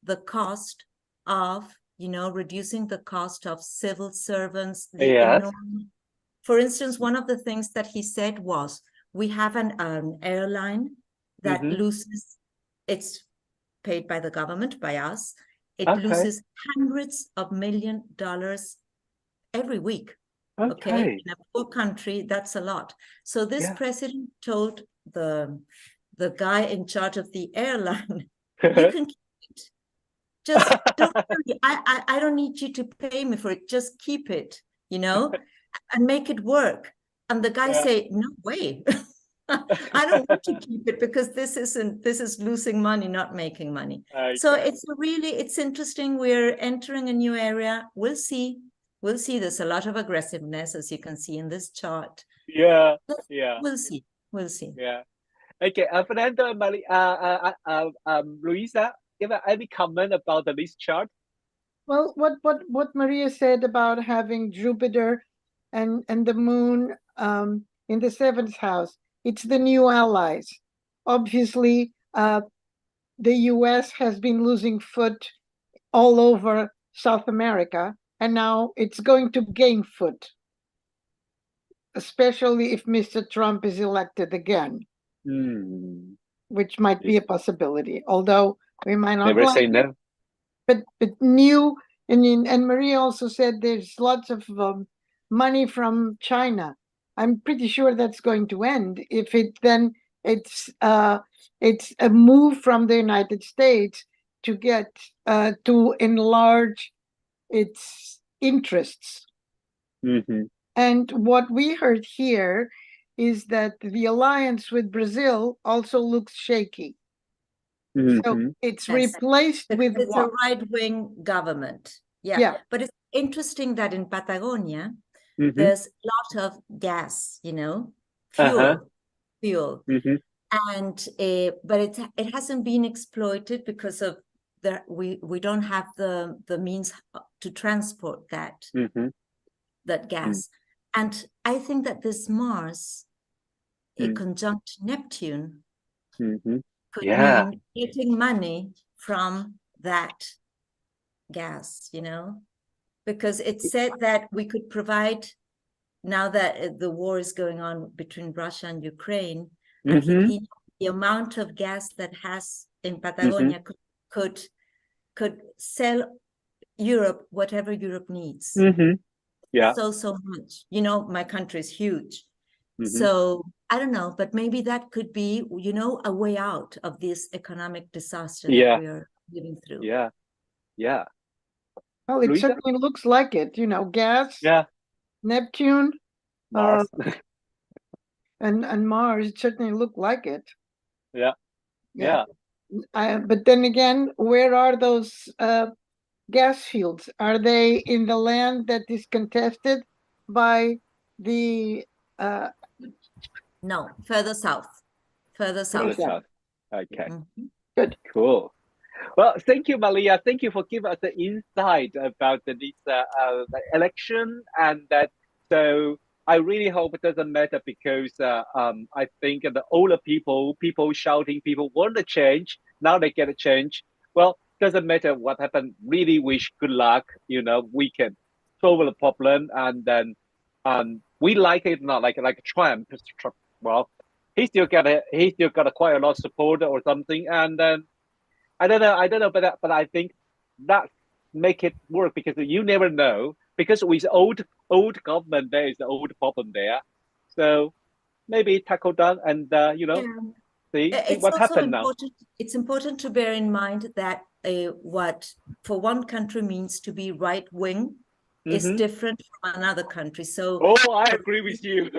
the cost of, reducing the cost of civil servants. For instance, one of the things that he said was, we have an airline that loses, it's paid by the government, by us, it loses hundreds of $millions every week. Okay, in a poor country, that's a lot. So this president told the guy in charge of the airline, you can keep it. Just don't worry. I don't need you to pay me for it. Just keep it, and make it work. And the guy say, no way. I don't want to keep it because this is losing money, not making money. So it's interesting. We're entering a new area. We'll see. There's a lot of aggressiveness, as you can see in this chart. We'll see. Yeah. Okay, Fernando and Luisa, give any comment about this chart? Well, what Maria said about having Jupiter and the moon in the 7th house, it's the new allies. Obviously, the US has been losing foot all over South America, and now it's going to gain foot, especially if Mr. Trump is elected again, which might be a possibility, although we might not never like say it. no. But new, and Maria also said there's lots of money from China. I'm pretty sure that's going to end. If it then it's a move from the United States to get to enlarge its interests. And what we heard here is that the alliance with Brazil also looks shaky. So it's replaced with it's a right-wing government. But it's interesting that in Patagonia, there's a lot of gas, fuel. And but it hasn't been exploited because of we don't have the means to transport that gas. And I think that this Mars, a conjunct Neptune, could mean getting money from that gas, because it said that we could provide, now that the war is going on between Russia and Ukraine, I think the amount of gas that has in Patagonia could sell Europe whatever Europe needs. So much. My country is huge. So I don't know, but maybe that could be, a way out of this economic disaster that we are living through. Well, it Luisa? certainly looks like it. Gas, Neptune, Mars. And Mars, it certainly looked like it. Yeah. Yeah. But then again, where are those gas fields? Are they in the land that is contested by the No, further south. Further Further south. south. Okay. Mhm. Good. Cool. Well, thank you, Maria. Thank you for giving us the insight about this election, and that. So I really hope it doesn't matter, because I think the older people shouting, people want to change. Now they get a change. Well, doesn't matter what happened. Really wish good luck. We can solve the problem, and then we like it, not like Trump. Well, he still got quite a lot of support or something, and then. I don't know, but I think that make it work, because you never know. Because with old government, there is the old problem there. So maybe tackle down and Yeah. see It's what also happened now. important. It's important to bear in mind that what for one country means to be right wing is different from another country. So, Oh, I agree with you.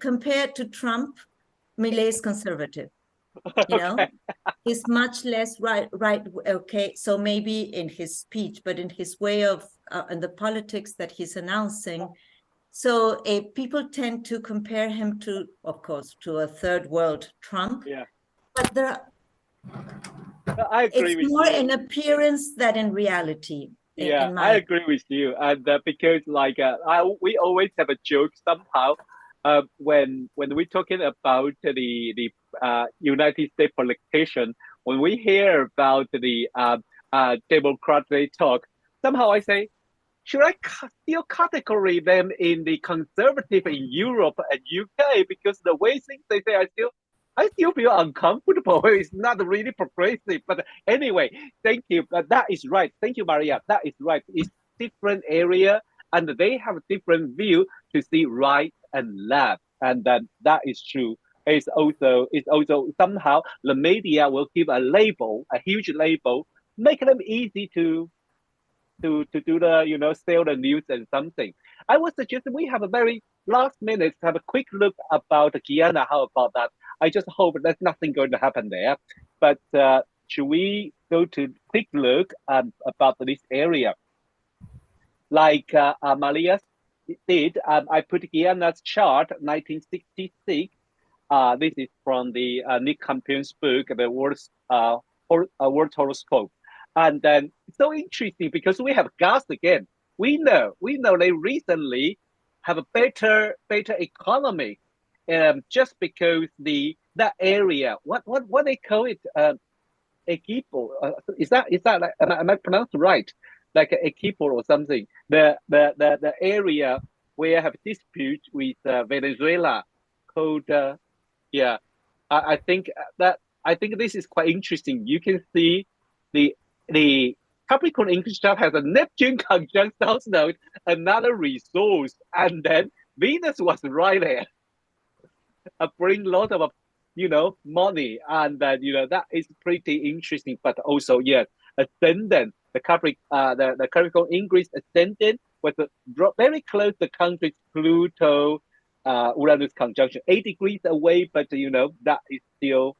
compared to Trump, Millet is conservative. Okay. He's much less right. Okay, so maybe in his speech, but in his way of and the politics that he's announcing. So people tend to compare him to, of course, to a third world Trump. Yeah. But I agree it's with more you. in appearance than in reality. Yeah, I agree with you, and because we always have a joke somehow, when we're talking about the United States politician, when we hear about the Democrat they talk, somehow I say, should I still categorize them in the conservative in Europe and UK, because the way things they say, I still feel uncomfortable. It's not really progressive. But anyway, thank you. But that is right. Thank you, Maria. That is right. It's different area, and they have a different view to see right and left, and then that is true. It's also somehow the media will give a label, a huge label, make them easy to do the sell the news and something. I would suggest we have a very last minute to have a quick look about Guyana. How about that? I just hope there's nothing going to happen there. But should we go to quick look about this area? Like Maria did, I put Guyana's chart 1966. This is from the Nick Campion's book, the World Horoscope. And then it's so interesting because we have gas again. We know they recently have a better economy, just because that area, what they call it, equipo. Is that like, am I pronounced right? Like equipo or something. The area where I have dispute with Venezuela called yeah. I think this is quite interesting. You can see the Capricorn English chart has a Neptune conjunct South Node, another resource, and then Venus was right there. Bring a lot of money, and that is pretty interesting. But also, yes, ascendant, the Capricorn English ascendant was very close to country Pluto, Uranus conjunction, 8 degrees away, but that is still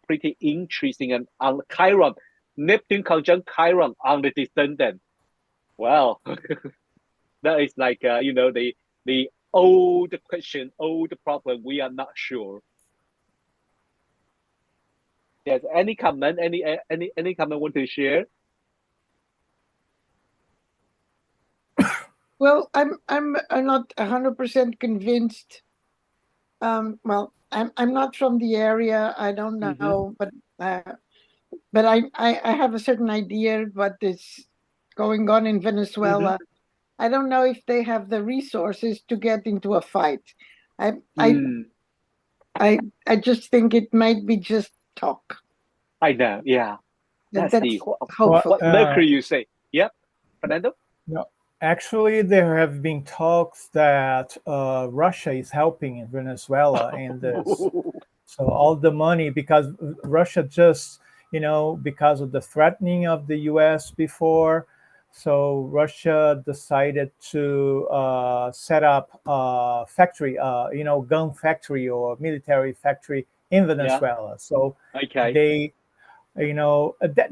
pretty interesting. And on Chiron, Neptune conjunct Chiron on the descendant. Wow, that is like the old question, old problem. We are not sure. Yes. Any comment? Any comment want to share? Well, I'm not 100% convinced. Well, I'm not from the area. I don't know, but I have a certain idea what is going on in Venezuela. I don't know if they have the resources to get into a fight. I just think it might be just talk. I know. Yeah. That's hopeful. What Mercury you say? Yep. Fernando? No, actually, there have been talks that Russia is helping in Venezuela in this. So all the money, because Russia just, because of the threatening of the U.S. before, So Russia decided to set up a factory, gun factory or military factory in Yeah. Venezuela. So Okay. they,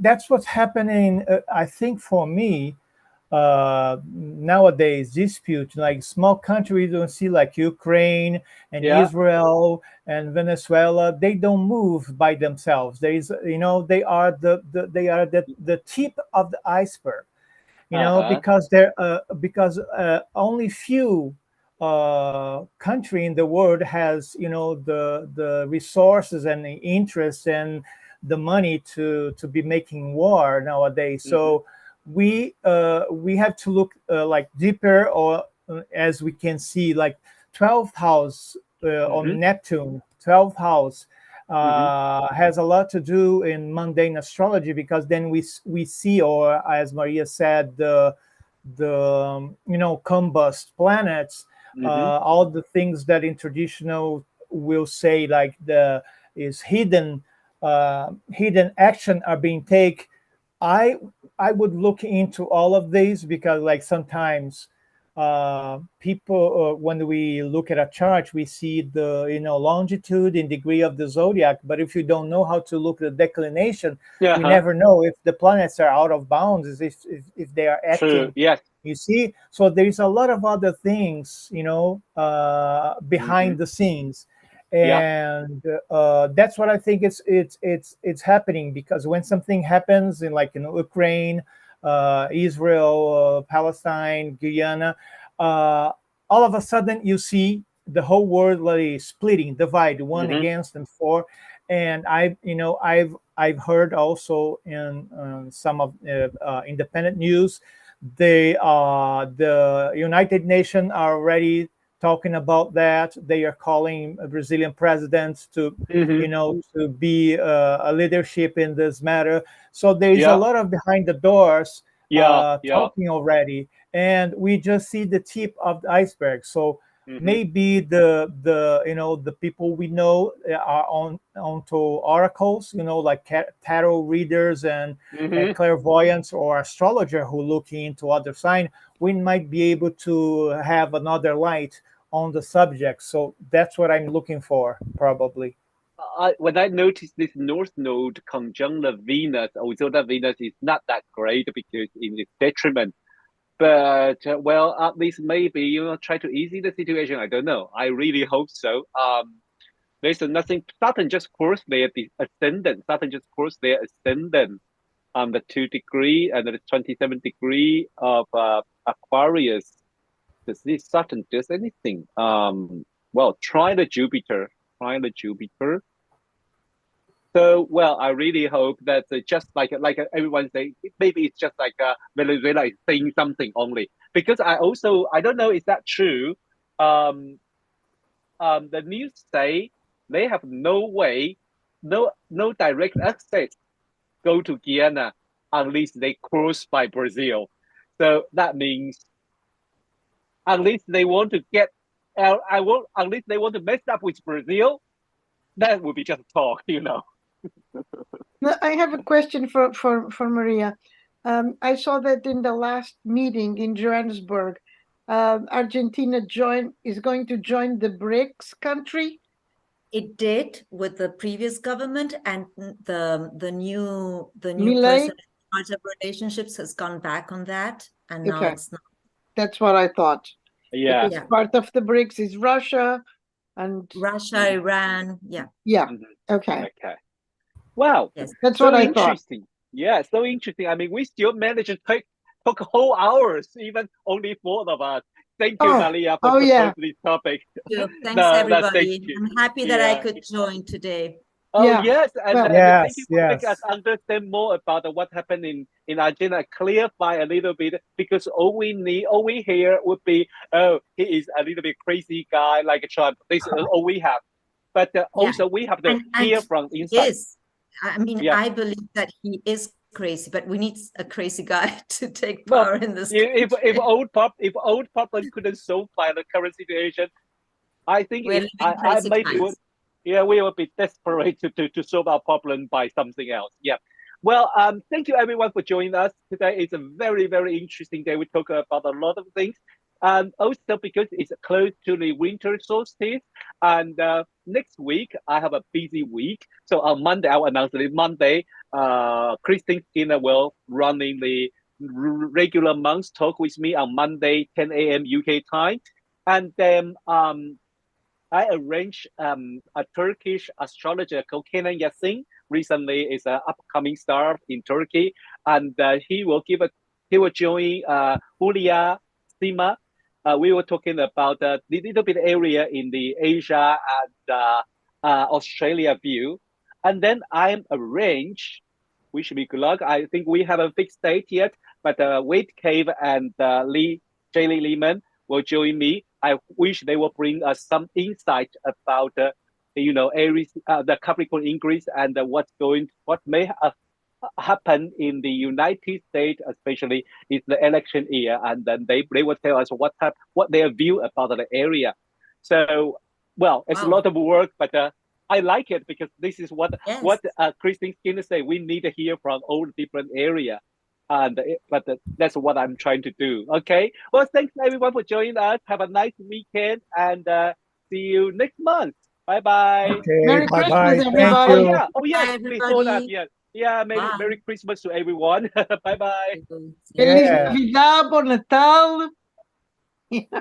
that's what's happening. I think for me, nowadays dispute like small countries don't see like Ukraine and Yeah. Israel and Venezuela, they don't move by themselves. There is, they are the tip of the iceberg, Uh-huh. because only few country in the world has the resources and the interest and the money to be making war nowadays. Mm-hmm. So we have to look like deeper, or as we can see, like 12th house Mm-hmm. on Neptune, 12th house Mm-hmm. has a lot to do in mundane astrology, because then we see, or as Maria said, the combust planets, Mm-hmm. all the things that in traditional will say like the is hidden action are being taken. I I would look into all of these, because like sometimes people, when we look at a chart, we see the longitude and degree of the zodiac, but if you don't know how to look at the declination, we Uh-huh. never know if the planets are out of bounds, if they are True. acting, Yes. you see. So there's a lot of other things Mm-hmm. behind the scenes, Yeah. and that's what I think it's happening, because when something happens in Ukraine, Israel, Palestine, Guyana, uh, all of a sudden you see the whole world like splitting, divide, one Mm-hmm. against and four. And I've heard also in some of independent news, the United Nations are already talking about that. They are calling a Brazilian president to, Mm-hmm. to be a leadership in this matter. So there is a Yeah. lot of behind the doors Yeah. Yeah. talking already, and we just see the tip of the iceberg. So Mm-hmm. maybe the people we know are onto oracles, like tarot readers and Mm-hmm. clairvoyants or astrologer who look into other sign. We might be able to have another light on the subject. So that's what I'm looking for, probably. When I noticed this North Node conjunct the Venus, although that Venus is not that great because in its detriment, but well, at least maybe try to easy the situation. I don't know. I really hope so. There's nothing. Saturn just crossed their ascendant. Saturn just crossed their ascendant on the 2 degree and the 27 degree of Aquarius. Does this Saturn does anything? Well, try the Jupiter. Try the Jupiter. So, well, I really hope that just like everyone say, maybe it's just like Venezuela is saying something only. Because I don't know, is that true? Um, the news say they have no way, no direct access go to Guyana unless they cross by Brazil. So that means unless they want to get, unless they want to mess up with Brazil, that would be just talk. Now, I have a question for Maria. I saw that in the last meeting in Johannesburg, Argentina is going to join the BRICS country. It did with the previous government, and the new Milei? person in charge of relationships has gone back on that, and now Okay. it's not. That's what I thought. Yeah. Because part of the BRICS is Russia and Russia, Iran, yeah. Okay. Okay. Wow. Yes. That's So what I thought. interesting. Yeah, so interesting. I mean, we still managed to took whole hours, even only 4 of us. Thank you, Maria, for proposing this topic. Thanks, No, everybody. thank you. I'm happy that I could join today. Oh Yeah. yes, and Well, thank you for making us understand more about what happened in Argentina. Clarify a little bit, because all we hear would be, oh, he is a little bit crazy guy like Trump. This is all we have, but also we have to hear from inside. Yes, I mean, I believe that he is crazy, but we need a crazy guy to take power in this country. If old Portland couldn't solve by the current situation, I think I maybe would. Yeah, we will be desperate to solve our problem by something else. Yeah. Well, thank you everyone for joining us today. It's a very, very interesting day. We talk about a lot of things, and also because it's close to the winter solstice. And next week I have a busy week, so on Monday I'll announce it. Monday, Christine Skinner will running the regular month's talk with me on Monday, 10 a.m. UK time, and then I arranged a Turkish astrologer called Kenan Yasin. Recently, is an upcoming star in Turkey, and he will join Julia Sima. We were talking about the little bit area in the Asia and Australia view, and then I arranged. Wish me good luck. I think we haven't fixed date yet, but Wade Cave and Lee Lehman will join me. I wish they will bring us some insight about Aries, the Capricorn ingress, and what may happen in the United States, especially in the election year, and then they will tell us what their view about the area. So, well, it's a lot of work, but I like it because this is what Christine Skinner say. We need to hear from all different areas. But that's what I'm trying to do. Okay. Well, thanks everyone for joining us. Have a nice weekend, and see you next month. Bye bye. Okay. Merry Bye Christmas, bye. everybody. Thank you. Oh yeah. Bye, Before that, everybody. Merry Christmas to everyone. Bye bye. Feliz Yeah. Navidad, Bon Natal.